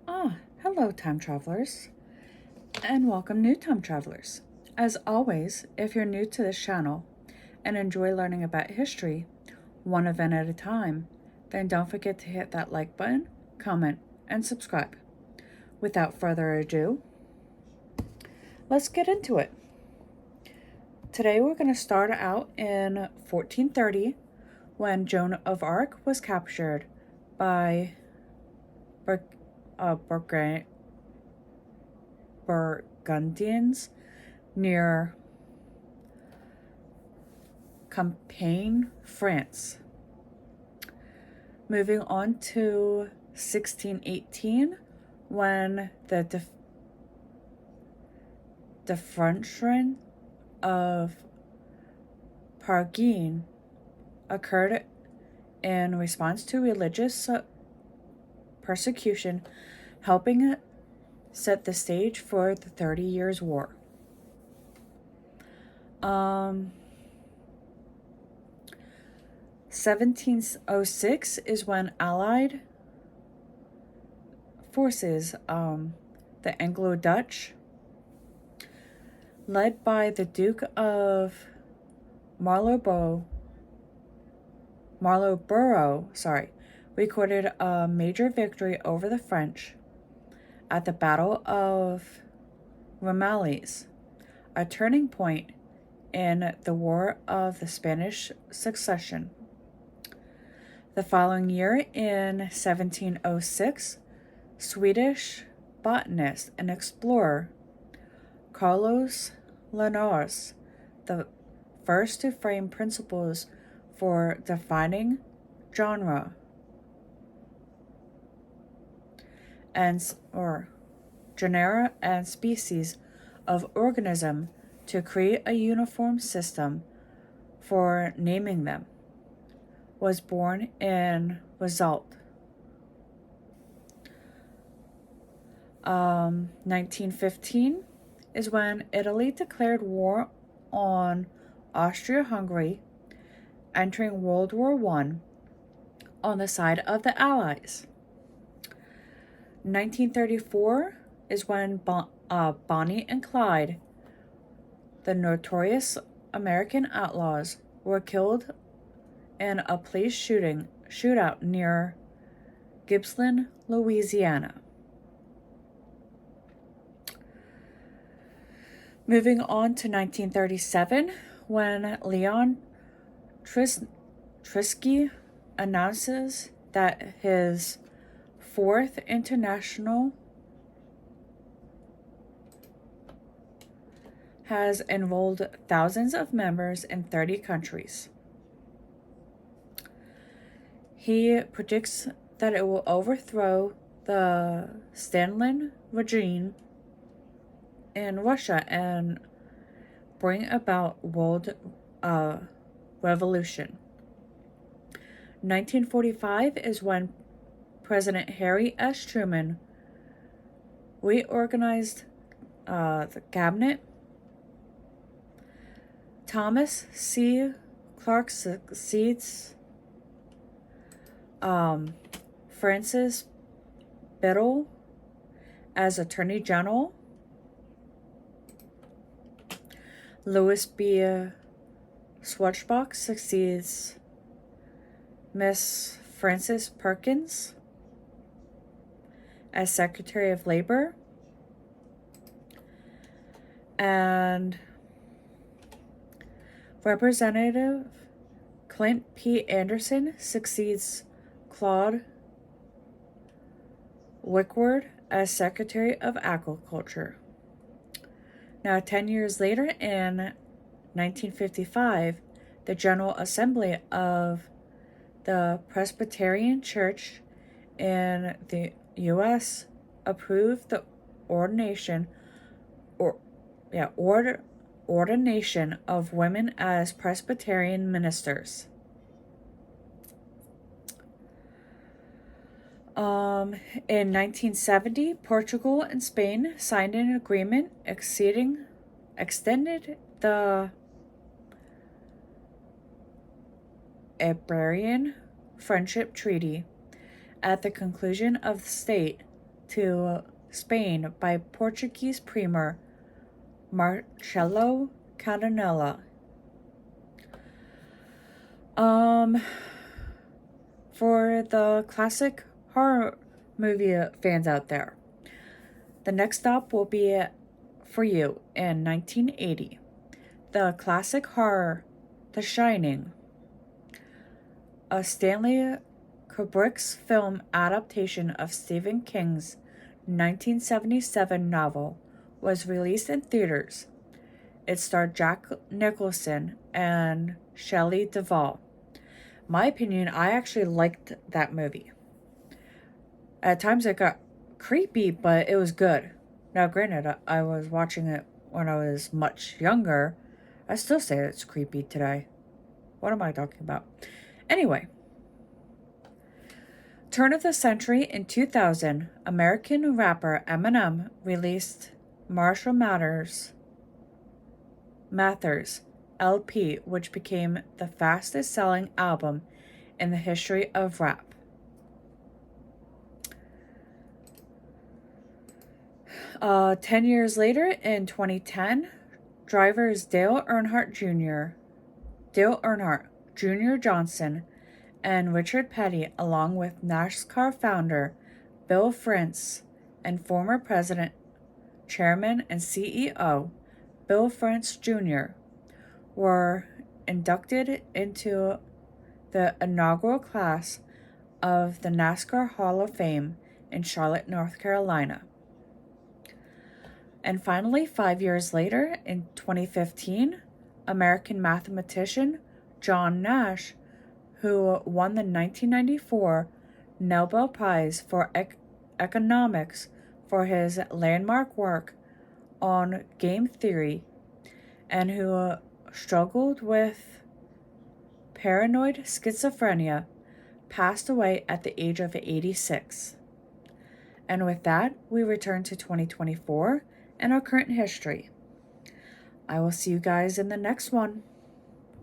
Hello, time travelers, and welcome, new time travelers. As always, if you're new to this channel and enjoy learning about history, one event at a time, then don't forget to hit that like button, comment, and subscribe. Without further ado, let's get into it. Today we're going to start out in 1430 when Joan of Arc was captured by Burgundians near Compiègne, France. Moving on to 1618 when the defenestration of Pargine occurred in response to religious persecution, helping set the stage for the 30 Years' War. 1706 is when Allied forces, the Anglo-Dutch, led by the Duke of Marlborough, recorded a major victory over the French at the Battle of Ramillies, a turning point in the War of the Spanish Succession. The following year, in 1706, Swedish botanist and explorer Carlos Linnaeus, the first to frame principles for defining genera and species of organism to create a uniform system for naming them, was born in result. 1915 is when Italy declared war on Austria-Hungary, entering World War I on the side of the Allies. 1934 is when Bonnie and Clyde, the notorious American outlaws, were killed in a police shootout near Gippsland, Louisiana. Moving on to 1937, when Leon Trotsky announces that his Fourth International has enrolled thousands of members in 30 countries. He predicts that it will overthrow the Stalin regime in Russia and bring about world revolution. 1945 is when President Harry S. Truman reorganized the cabinet. Thomas C. Clark succeeds Francis Biddle as Attorney General. Louis B. Schwarzbach succeeds Miss Frances Perkins as Secretary of Labor. And Representative Clint P. Anderson succeeds Claude Wickford as Secretary of Agriculture. Now, 10 years later, in 1955, the General Assembly of the Presbyterian Church in the U.S. approved the ordination of women as Presbyterian ministers. In 1970, Portugal and Spain signed an agreement extended the Iberian Friendship Treaty. At the conclusion of the state, to Spain by Portuguese premier Marcelo Cadanella. For the classic horror movie fans out there, the next stop will be for you in 1980. The classic horror, The Shining, a Stanley Kubrick's film adaptation of Stephen King's 1977 novel, was released in theaters. It starred Jack Nicholson and Shelley Duvall. My opinion, I actually liked that movie. At times it got creepy, but it was good. Now, granted, I was watching it when I was much younger. I still say it's creepy today. What am I talking about? Anyway, turn of the century in 2000, American rapper Eminem released Marshall Mathers LP, which became the fastest selling album in the history of rap. Uh, 10 years later, in 2010, drivers Dale Earnhardt Jr. Johnson, and Richard Petty, along with NASCAR founder Bill France and former president, chairman, and CEO Bill France Jr., were inducted into the inaugural class of the NASCAR Hall of Fame in Charlotte, North Carolina. And finally, 5 years later, in 2015, American mathematician John Nash, who won the 1994 Nobel Prize for Economics for his landmark work on game theory, and who struggled with paranoid schizophrenia, passed away at the age of 86. And with that, we return to 2024 and our current history. I will see you guys in the next one.